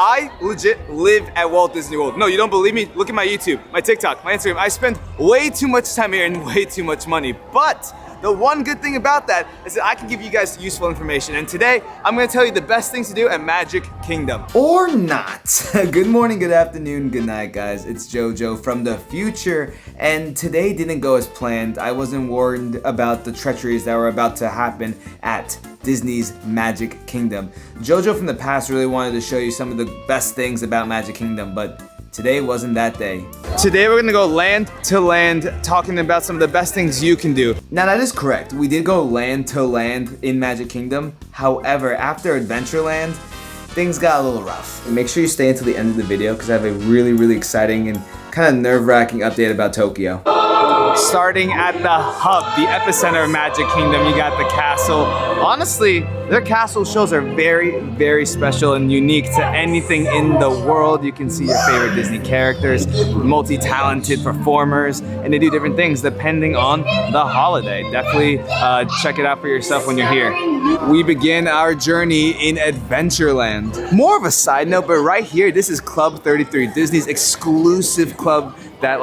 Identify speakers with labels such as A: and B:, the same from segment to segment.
A: I legit live at Walt Disney World. No, you don't believe me? Look at my YouTube, my TikTok, my Instagram. I spend way too much time here and way too much money. But the one good thing about that is that I can give you guys useful information. And today, I'm gonna tell you the best things to do at Magic Kingdom. Or not. Good morning, good afternoon, good night, guys. It's JoJo from the future. And today didn't go as planned. I wasn't warned about the treacheries that were about to happen at Disney's Magic Kingdom. JoJo from the past really wanted to show you some of the best things about Magic Kingdom, but today wasn't that day. Today we're gonna go land to land, talking about some of the best things you can do. Now that is correct, we did go land to land in Magic Kingdom. However, after Adventureland, things got a little rough. And make sure you stay until the end of the video because I have a really exciting and kind of nerve-wracking update about Tokyo. Starting at the hub, the epicenter of Magic Kingdom, you got the castle. Honestly, their castle shows are very special and unique to anything in the world. You can see your favorite Disney characters, multi-talented performers, and they do different things depending on the holiday. Definitely check it out for yourself when you're here. We begin our journey in Adventureland. More of a side note, but right here, this is Club 33, Disney's exclusive club that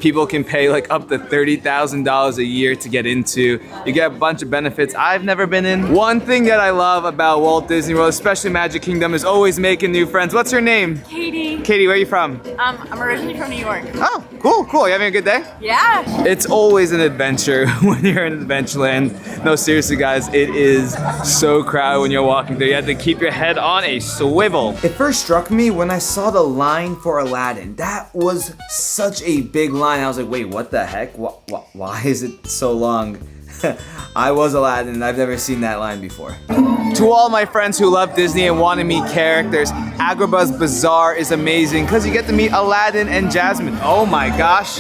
A: people can pay up to $30,000 a year to get into. You get a bunch of benefits I've never been in. One thing that I love about Walt Disney World, especially Magic Kingdom, is always making new friends. What's your name?
B: Katie.
A: Katie, where are you from?
B: I'm originally from New York.
A: Oh, cool. You having a good day?
B: Yeah.
A: It's always an adventure when you're in Adventureland. No, seriously guys, it is so crowded when you're walking there. You have to keep your head on a swivel. It first struck me when I saw the line for Aladdin. That was such a big line. I was like, wait, what the heck? Why is it so long? I was Aladdin and I've never seen that line before. To all my friends who love Disney and want to meet characters, Agrabah's Bazaar is amazing because you get to meet Aladdin and Jasmine. Oh my gosh.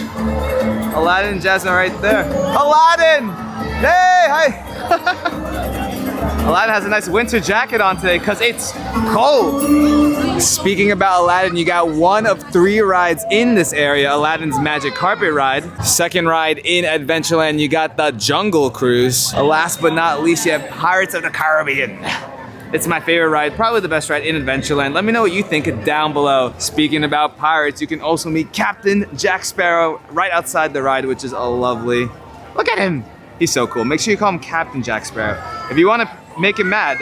A: Aladdin and Jasmine right there. Aladdin! Hey, hi! Aladdin has a nice winter jacket on today because it's cold. Speaking about Aladdin, you got one of 3 rides in this area, Aladdin's Magic Carpet Ride. Second ride in Adventureland, you got the Jungle Cruise. Last but not least, you have Pirates of the Caribbean. It's my favorite ride, probably the best ride in Adventureland. Let me know what you think down below. Speaking about pirates, you can also meet Captain Jack Sparrow right outside the ride, which is lovely. Look at him. He's so cool. Make sure you call him Captain Jack Sparrow. If you want to make him mad,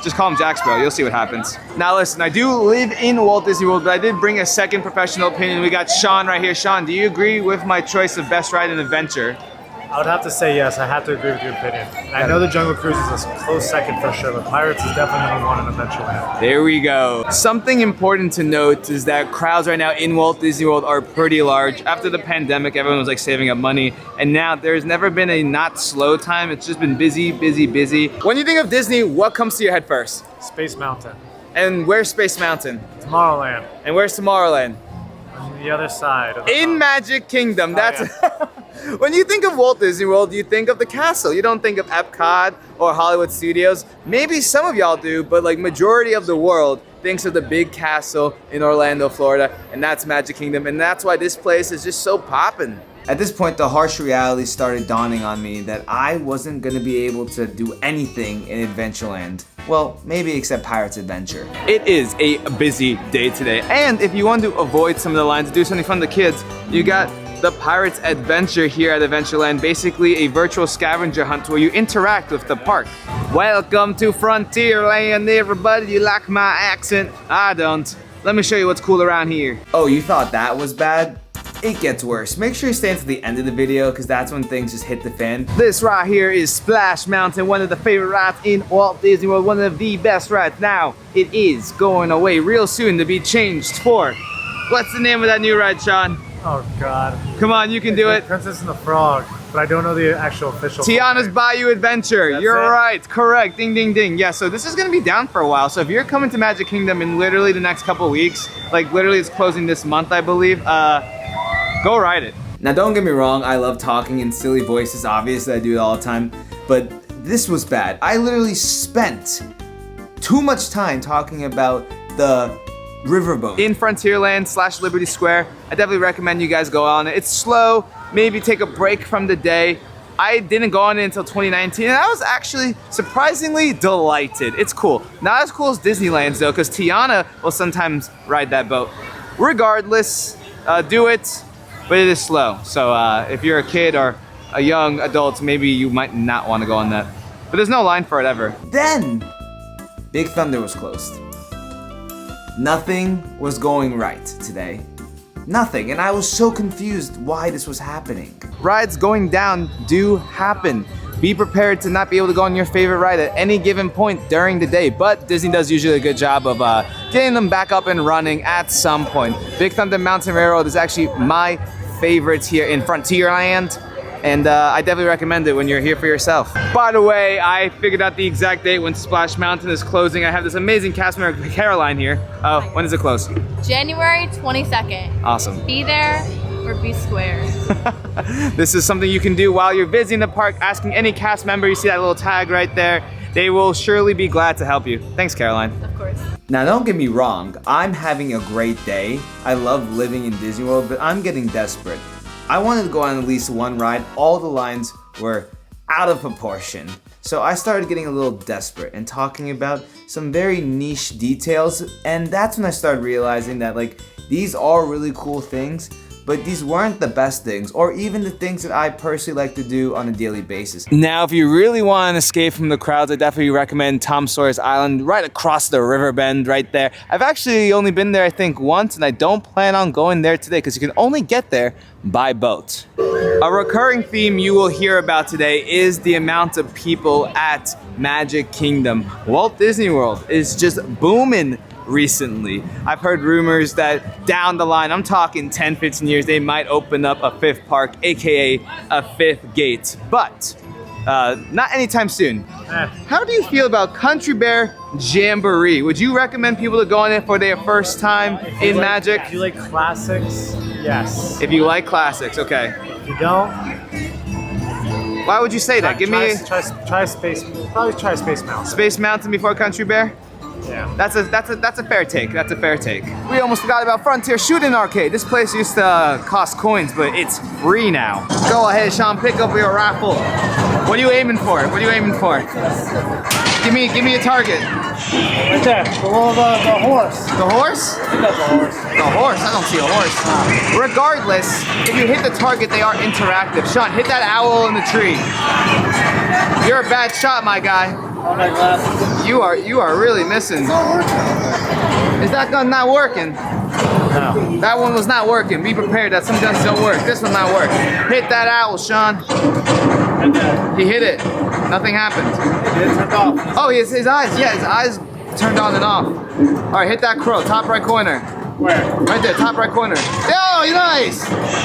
A: just call him Jack Sparrow. You'll see what happens. Now listen, I do live in Walt Disney World, but I did bring a second professional opinion. We got Sean right here. Sean, do you agree with my choice of best ride in adventure?
C: I would have to say yes. I have to agree with your opinion. I know the Jungle Cruise is a close second for sure, but Pirates is definitely #1 in Adventureland.
A: There we go. Something important to note is that crowds right now in Walt Disney World are pretty large. After the pandemic, everyone was saving up money, and now there's never been a not slow time. It's just been busy. When you think of Disney, what comes to your head first?
C: Space Mountain.
A: And where's Space Mountain?
C: Tomorrowland.
A: And where's Tomorrowland?
C: On the other side. Of the
A: in Magic Kingdom. That's yeah. When you think of Walt Disney World, you think of the castle. You don't think of Epcot or Hollywood Studios. Maybe some of y'all do, but majority of the world thinks of the big castle in Orlando, Florida, and that's Magic Kingdom, and that's why this place is just so poppin'. At this point, the harsh reality started dawning on me that I wasn't gonna be able to do anything in Adventureland. Well, maybe except Pirates Adventure. It is a busy day today, and if you want to avoid some of the lines, do something fun to kids, you got the Pirates Adventure here at Adventureland, basically a virtual scavenger hunt where you interact with the park. Welcome to Frontierland, everybody. You like my accent? I don't. Let me show you what's cool around here. Oh, you thought that was bad? It gets worse. Make sure you stay until the end of the video because that's when things just hit the fan. This right here is Splash Mountain, one of the favorite rides in Walt Disney World, one of the best rides. Now, it is going away real soon to be changed for, what's the name of that new ride, Sean?
C: Oh God.
A: Come on, you can do it.
C: Princess and the Frog, but I don't know the actual official.
A: Tiana's Bayou Adventure.
C: That's
A: You're
C: it?
A: right, correct, ding, ding, ding. Yeah, so this is gonna be down for a while. So if you're coming to Magic Kingdom in literally the next couple weeks, literally it's closing this month, I believe, go ride it. Now don't get me wrong, I love talking in silly voices, obviously I do it all the time, but this was bad. I literally spent too much time talking about the riverboat in Frontierland / Liberty Square. I definitely recommend you guys go on it. It's slow, maybe take a break from the day, I didn't go on it until 2019, and I was actually surprisingly delighted. It's cool. Not as cool as Disneyland's though, because Tiana will sometimes ride that boat. Regardless, do it, but it is slow. So if you're a kid or a young adult, maybe you might not want to go on that. But there's no line for it ever. Then, Big Thunder was closed. Nothing was going right today. Nothing, and I was so confused why this was happening. Rides going down do happen. Be prepared to not be able to go on your favorite ride at any given point during the day, but Disney does usually a good job of getting them back up and running at some point. Big Thunder Mountain Railroad is actually my favorite here in Frontierland, and I definitely recommend it when you're here for yourself. By the way, I figured out the exact date when Splash Mountain is closing. I have this amazing cast member, Caroline, here. When does it close?
B: January 22nd.
A: Awesome.
B: Be there or be square.
A: This is something you can do while you're visiting the park, asking any cast member. You see that little tag right there. They will surely be glad to help you. Thanks, Caroline.
B: Of course.
A: Now, don't get me wrong. I'm having a great day. I love living in Disney World, but I'm getting desperate. I wanted to go on at least one ride. All the lines were out of proportion. So I started getting a little desperate and talking about some very niche details. And that's when I started realizing that these are really cool things, but these weren't the best things, or even the things that I personally like to do on a daily basis. Now, if you really want to escape from the crowds, I definitely recommend Tom Sawyer's Island, right across the river bend right there. I've actually only been there, I think, once, and I don't plan on going there today because you can only get there by boat. A recurring theme you will hear about today is the amount of people at Magic Kingdom. Walt Disney World is just booming recently. I've heard rumors that down the line, I'm talking 10, 15 years, they might open up a fifth park, AKA a fifth gate, but not anytime soon. How do you feel about Country Bear Jamboree? Would you recommend people to go on it for their first time in Magic?
C: If you like classics, yes.
A: If you like classics, okay.
C: If you don't,
A: why would you say that?
C: Try Space Mountain.
A: Space Mountain before Country Bear?
C: Yeah.
A: That's a fair take. That's a fair take. We almost forgot about Frontier Shooting Arcade. This place used to cost coins, but it's free now. Go ahead, Sean, pick up your raffle. What are you aiming for? What are you aiming for? Give me a target.
C: Right there, below the horse.
A: The horse?
C: I think that's a horse.
A: The horse? I don't see a horse. Regardless, if you hit the target, they are interactive. Sean, hit that owl in the tree. You're a bad shot, my guy.
C: Oh, my glasses.
A: You are really missing. Is that gun not working?
C: No.
A: That one was not working. Be prepared that some guns don't work. This one not work. Hit that owl, Sean. He hit it. Nothing happened.
C: It turned off.
A: Oh, his eyes. Yeah, his eyes turned on and off. All right, hit that crow. Top right corner.
C: Where?
A: Right there, top right corner. Oh, you're nice.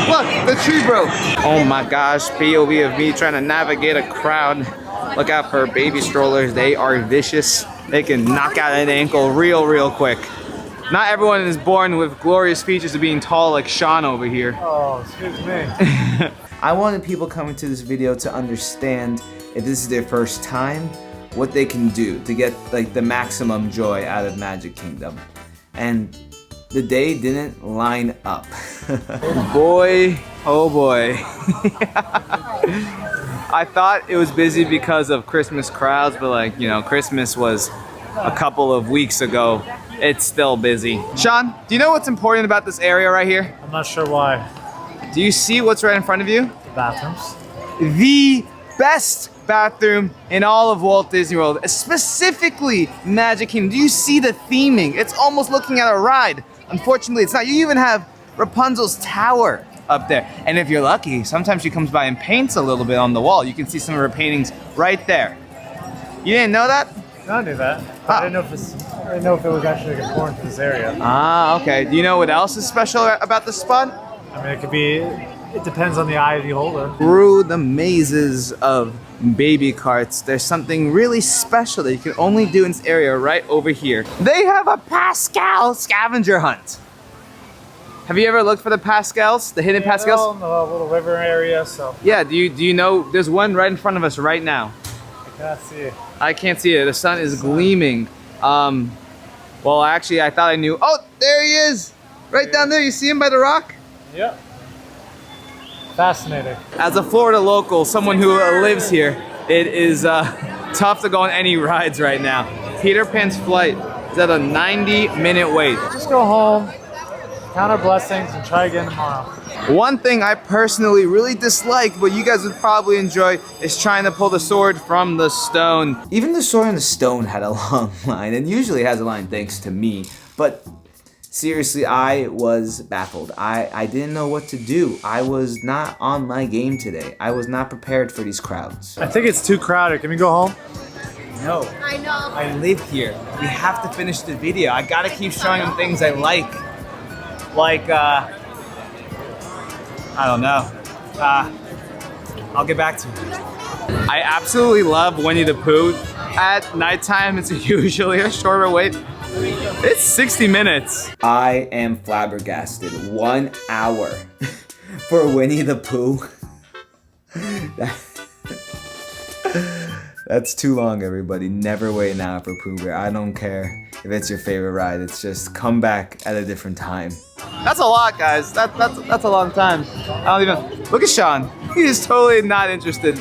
A: Look, the tree broke. Oh my gosh, POV of me trying to navigate a crowd. Look out for baby strollers. They are vicious. They can knock out an ankle real quick. Not everyone is born with glorious features of being tall like Sean over here.
C: Oh, excuse me.
A: I wanted people coming to this video to understand, if this is their first time, what they can do to get the maximum joy out of Magic Kingdom. And the day didn't line up. Boy, oh boy. I thought it was busy because of Christmas crowds, but Christmas was a couple of weeks ago. It's still busy. Sean, do you know what's important about this area right here?
C: I'm not sure why.
A: Do you see what's right in front of you?
C: The bathrooms.
A: The best bathroom in all of Walt Disney World, specifically Magic Kingdom. Do you see the theming? It's almost looking at a ride. Unfortunately, it's not. You even have Rapunzel's tower up there. And if you're lucky, sometimes she comes by and paints a little bit on the wall. You can see some of her paintings right there. You didn't know that?
C: No, I knew that. I didn't know if it was actually important to this area.
A: Ah, okay. Do you know what else is special about this spot?
C: I mean, it depends on the eye of the holder.
A: Through the mazes of baby carts, there's something really special that you can only do in this area right over here. They have a Pascal scavenger hunt. Have you ever looked for the Pascals, the hidden Pascals?
C: They're all in the little river area, so.
A: Yeah, do you know, there's one right in front of us right now.
C: I can't see it.
A: I can't see it, the sun is gleaming. Well, actually, I thought I knew. Oh, there he is! Right down there, you see him by the rock?
C: Yep. Fascinating.
A: As a Florida local, someone who lives here, it is tough to go on any rides right now. Peter Pan's flight is at a 90-minute wait.
C: Just go home, count our blessings, and try again tomorrow.
A: One thing I personally really dislike, but you guys would probably enjoy, is trying to pull the sword from the stone. Even the sword in the stone had a long line, and usually has a line thanks to me, but seriously, I was baffled. I didn't know what to do. I was not on my game today. I was not prepared for these crowds.
C: I think it's too crowded. Can we go home?
A: No.
B: I know.
A: I live here. We have to finish the video. I gotta keep showing them things I like. Like, I don't know. I'll get back to you. I absolutely love Winnie the Pooh. At nighttime, it's usually a shorter wait. It's 60 minutes. I am flabbergasted. 1 hour for Winnie the Pooh. That's too long, everybody. Never wait an hour for Pooh Bear. I don't care if it's your favorite ride. It's just come back at a different time. That's a lot, guys. That's a long time. I don't even... Look at Sean. He's totally not interested.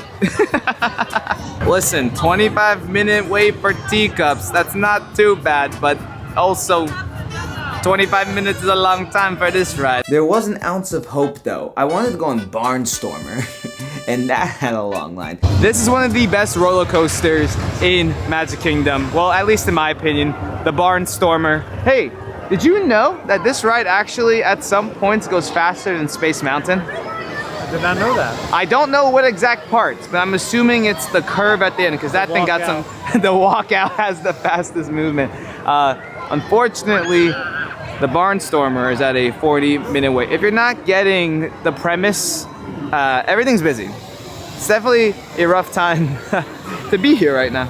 A: Listen, 25-minute wait for teacups. That's not too bad, but also 25 minutes is a long time for this ride. There was an ounce of hope, though. I wanted to go on Barnstormer, and that had a long line. This is one of the best roller coasters in Magic Kingdom. Well, at least in my opinion, the Barnstormer. Hey, did you know that this ride actually at some points goes faster than Space Mountain?
C: I did not know that.
A: I don't know what exact parts, but I'm assuming it's the curve at the end, because that thing got some, the walkout has the fastest movement. Unfortunately, the Barnstormer is at a 40-minute wait. If you're not getting the premise, everything's busy. It's definitely a rough time to be here right now.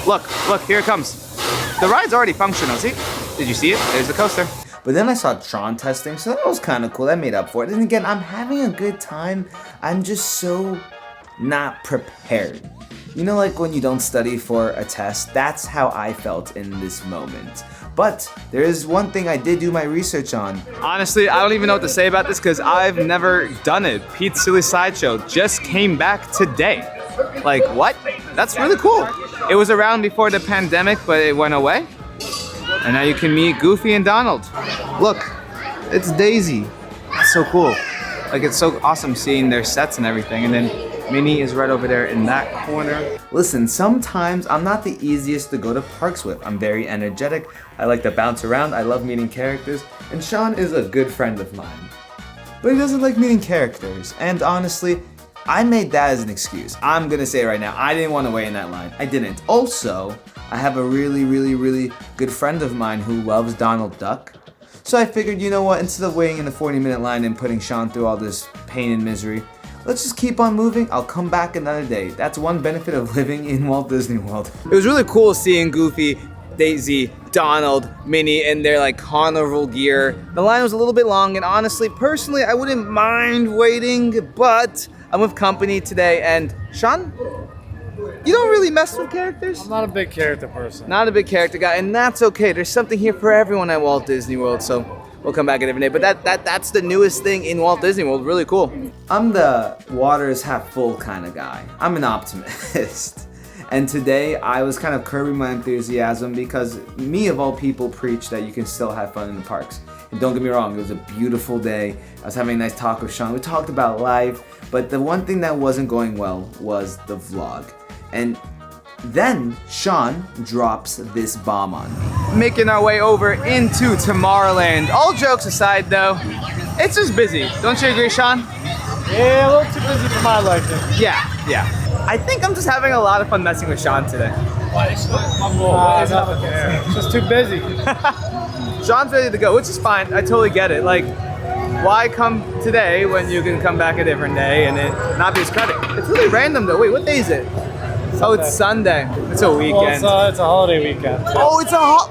A: Look, here it comes. The ride's already functional, see? Did you see it? There's the coaster. But then I saw Tron testing, so that was kind of cool. That made up for it. And again, I'm having a good time. I'm just so not prepared. You know, like when you don't study for a test? That's how I felt in this moment. But there is one thing I did do my research on. Honestly, I don't even know what to say about this because I've never done it. Pete's Silly Sideshow just came back today. Like, what? That's really cool. It was around before the pandemic, but it went away. And now you can meet Goofy and Donald. Look, it's Daisy. That's so cool. Like, it's so awesome seeing their sets and everything. And then Minnie is right over there in that corner. Listen, sometimes I'm not the easiest to go to parks with. I'm very energetic. I like to bounce around. I love meeting characters. And Sean is a good friend of mine. But he doesn't like meeting characters. And honestly, I made that as an excuse. I'm gonna say it right now, I didn't want to wait in that line. I didn't. Also, I have a really good friend of mine who loves Donald Duck. So I figured, you know what, instead of waiting in the 40-minute line and putting Sean through all this pain and misery, let's just keep on moving. I'll come back another day. That's one benefit of living in Walt Disney World. It was really cool seeing Goofy, Daisy, Donald, Minnie in their like carnival gear. The line was a little bit long, and honestly, personally, I wouldn't mind waiting, but I'm with company today, and Sean, you don't really mess with characters?
C: I'm not a big character person.
A: Not a big character guy, and that's okay. There's something here for everyone at Walt Disney World, so we'll come back a different day. But that's the newest thing in Walt Disney World. Really cool. I'm the water is half full kind of guy. I'm an optimist. And today I was kind of curbing my enthusiasm because me of all people preach that you can still have fun in the parks. And don't get me wrong, it was a beautiful day. I was having a nice talk with Sean. We talked about life, but the one thing that wasn't going well was the vlog. And then Sean drops this bomb on me. Making our way over into Tomorrowland. All jokes aside though, it's just busy. Don't you agree, Sean?
C: Yeah, a little too busy for my liking.
A: Yeah. I think I'm just having a lot of fun messing with Sean today.
C: It's just too busy.
A: Sean's ready to go, which is fine. I totally get it. Like, why come today when you can come back a different day and it not be his credit? It's really random though. Wait, what day is it? Sunday. Oh, it's Sunday. It's a weekend.
C: Well, it's a holiday weekend.
A: Oh, it's a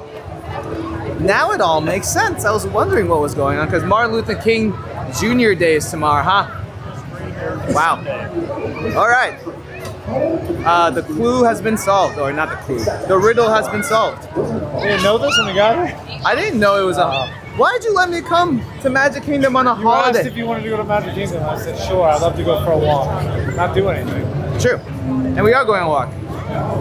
A: Now it all makes sense. I was wondering what was going on because Martin Luther King Jr. Day is tomorrow, huh? Wow. All right. The clue has been solved, or not the clue. The riddle has been solved.
C: You didn't know this when we got here?
A: I didn't know it was a... Why did you let me come to Magic Kingdom on a
C: You asked
A: holiday?
C: if you wanted to go to Magic Kingdom. I said, sure, I'd love to go for a walk. Not do anything.
A: True. And we are going on a walk.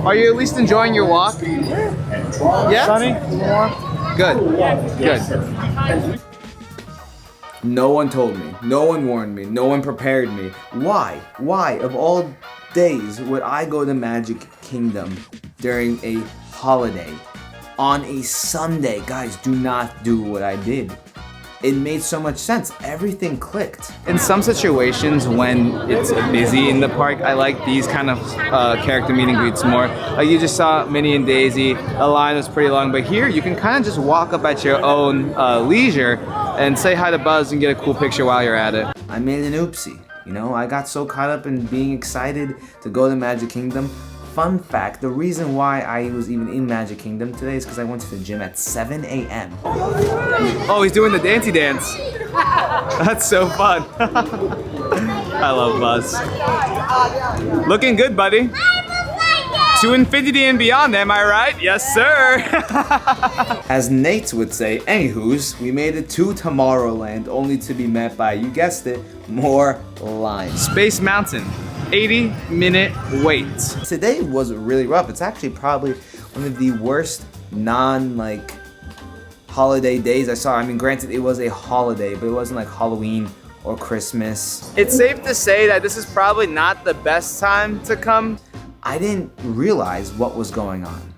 A: Are you at least enjoying your walk? Yeah?
C: Sunny? Warm?
A: Good. Good. No one told me. No one warned me. No one prepared me. Why? Why, of all days, would I go to Magic Kingdom during a holiday? On a Sunday? Guys, do not do what I did. It made so much sense. Everything clicked. In some situations when it's busy in the park, I like these kind of character meet and greets more. Like you just saw Minnie and Daisy, the line was pretty long, but here you can kind of just walk up at your own leisure and say hi to Buzz and get a cool picture while you're at it. I made an oopsie. You know, I got so caught up in being excited to go to Magic Kingdom. Fun fact, the reason why I was even in Magic Kingdom today is because I went to the gym at 7 a.m. Oh, he's doing the dancey dance. That's so fun. I love Buzz. Looking good, buddy. To infinity and beyond, am I right? Yes, sir. As Nate would say, anywho's, we made it to Tomorrowland only to be met by, you guessed it, more lines. Space Mountain. 80-minute wait. Today was really rough. It's actually probably one of the worst holiday days I saw. I mean, granted, it was a holiday, but it wasn't like Halloween or Christmas. It's safe to say that this is probably not the best time to come. I didn't realize what was going on,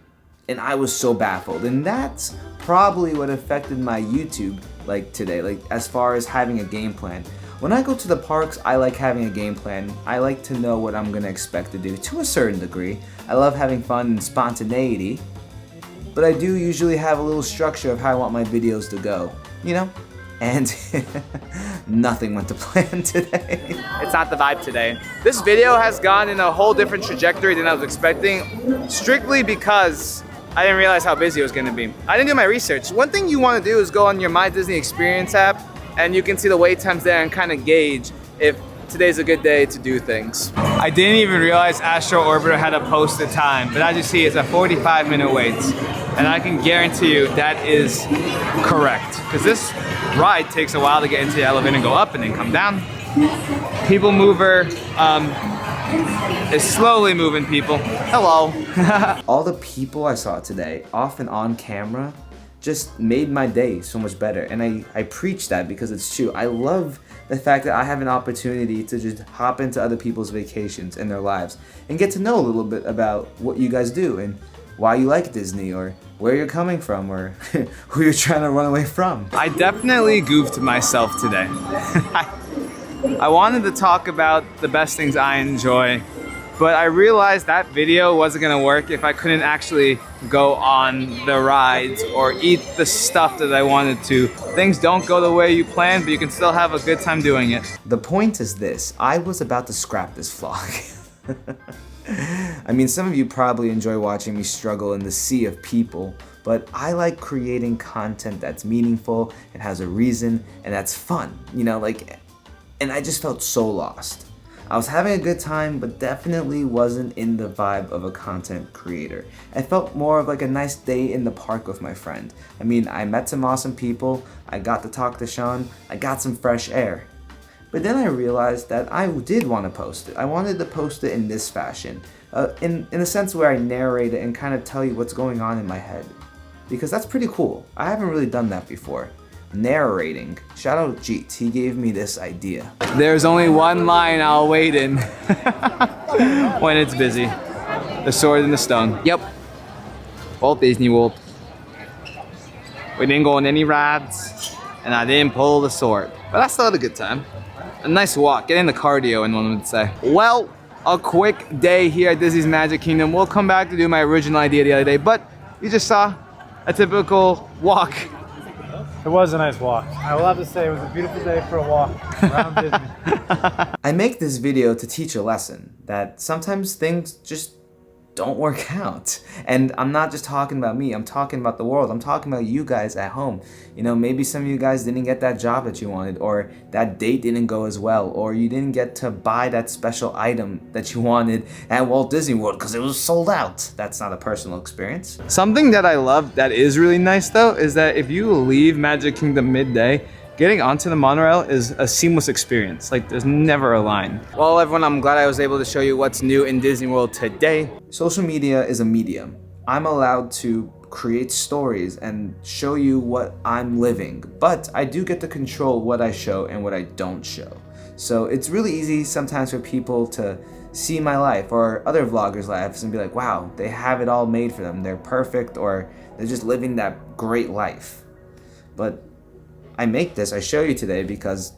A: and I was so baffled, and that's probably what affected my YouTube today, as far as having a game plan. When I go to the parks, I like having a game plan. I like to know what I'm gonna expect to do to a certain degree. I love having fun and spontaneity, but I do usually have a little structure of how I want my videos to go, you know? And nothing went to plan today. It's not the vibe today. This video has gone in a whole different trajectory than I was expecting, strictly because I didn't realize how busy it was gonna be. I didn't do my research. One thing you wanna do is go on your My Disney Experience app, and you can see the wait times there and kind of gauge if today's a good day to do things. I didn't even realize Astro Orbiter had a posted time, but as you see, it's a 45-minute wait. And I can guarantee you that is correct, because this ride takes a while to get into the elevator and go up and then come down. People Mover is slowly moving people. Hello. All the people I saw today, off and on camera, just made my day so much better, and I preach that because it's true. I love the fact that I have an opportunity to just hop into other people's vacations and their lives and get to know a little bit about what you guys do and why you like Disney, or where you're coming from, or who you're trying to run away from. I definitely goofed myself today. I wanted to talk about the best things I enjoy, but I realized that video wasn't gonna work if I couldn't actually go on the rides or eat the stuff that I wanted to. Things don't go the way you planned, but you can still have a good time doing it. The point is this, I was about to scrap this vlog. I mean, some of you probably enjoy watching me struggle in the sea of people, but I like creating content that's meaningful, and has a reason, and that's fun, you know, and I just felt so lost. I was having a good time, but definitely wasn't in the vibe of a content creator. I felt more of like a nice day in the park with my friend. I mean, I met some awesome people, I got to talk to Sean, I got some fresh air. But then I realized that I did want to post it. I wanted to post it in this fashion, in a sense where I narrate it and kind of tell you what's going on in my head. Because that's pretty cool. I haven't really done that before. Narrating. Shout out Jeet, he gave me this idea. There's only one line I'll wait in when it's busy. The Sword and the Stone. Yep. Walt Disney World. We didn't go on any rides, and I didn't pull the sword. But I still had a good time. A nice walk, getting the cardio in, one would say. Well, a quick day here at Disney's Magic Kingdom. We'll come back to do my original idea the other day, but you just saw a typical walk.
C: It was a nice walk. I will have to say it was a beautiful day for a walk around Disney. I
A: make this video to teach a lesson that sometimes things just don't work out. And I'm not just talking about me, I'm talking about the world. I'm talking about you guys at home. You know, maybe some of you guys didn't get that job that you wanted, or that date didn't go as well, or you didn't get to buy that special item that you wanted at Walt Disney World because it was sold out. That's not a personal experience. Something that I love that is really nice though is that if you leave Magic Kingdom midday, getting onto the monorail is a seamless experience. Like, there's never a line. Well, everyone, I'm glad I was able to show you what's new in Disney World today. Social media is a medium. I'm allowed to create stories and show you what I'm living, but I do get to control what I show and what I don't show. So it's really easy sometimes for people to see my life or other vloggers' lives and be like, wow, they have it all made for them. They're perfect, or they're just living that great life. But I make this, I show you today because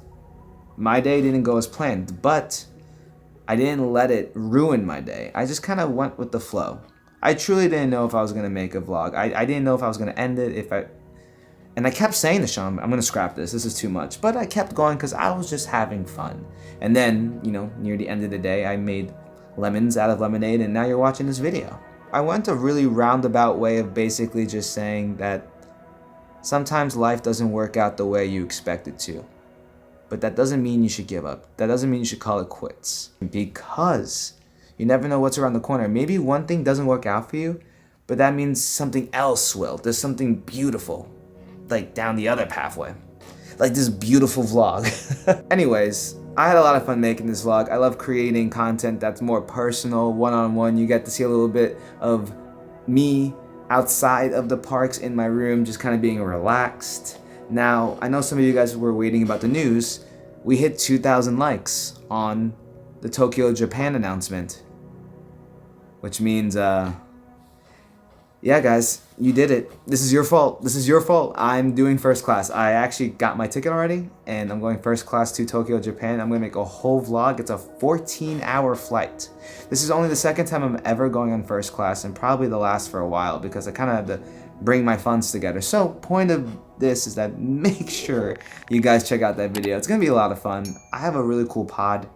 A: my day didn't go as planned, but I didn't let it ruin my day. I just kind of went with the flow. I truly didn't know if I was going to make a vlog. I didn't know if I was going to end it, and I kept saying to Sean, I'm going to scrap this is too much. But I kept going because I was just having fun. And then, you know, near the end of the day, I made lemons out of lemonade, and now you're watching this video. I went a really roundabout way of basically just saying that sometimes life doesn't work out the way you expect it to. But that doesn't mean you should give up. That doesn't mean you should call it quits. Because you never know what's around the corner. Maybe one thing doesn't work out for you, but that means something else will. There's something beautiful, like down the other pathway. Like this beautiful vlog. Anyways, I had a lot of fun making this vlog. I love creating content that's more personal, one-on-one. You get to see a little bit of me outside of the parks in my room, just kind of being relaxed. Now, I know some of you guys were waiting about the news. We hit 2,000 likes on the Tokyo, Japan announcement, which means, yeah guys, you did it. This is your fault. This is your fault. I'm doing first class. I actually got my ticket already, and I'm going first class to Tokyo, Japan. I'm gonna make a whole vlog. It's a 14-hour flight. This is only the second time I'm ever going on first class, and probably the last for a while, because I kind of had to bring my funds together. So point of this is that make sure you guys check out that video. It's gonna be a lot of fun. I have a really cool pod.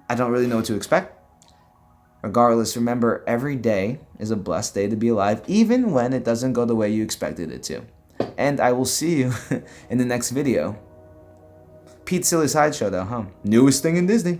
A: I don't really know what to expect. Regardless, remember, every day is a blessed day to be alive, even when it doesn't go the way you expected it to. And I will see you in the next video. Pete's Silly Sideshow though, huh? Newest thing in Disney.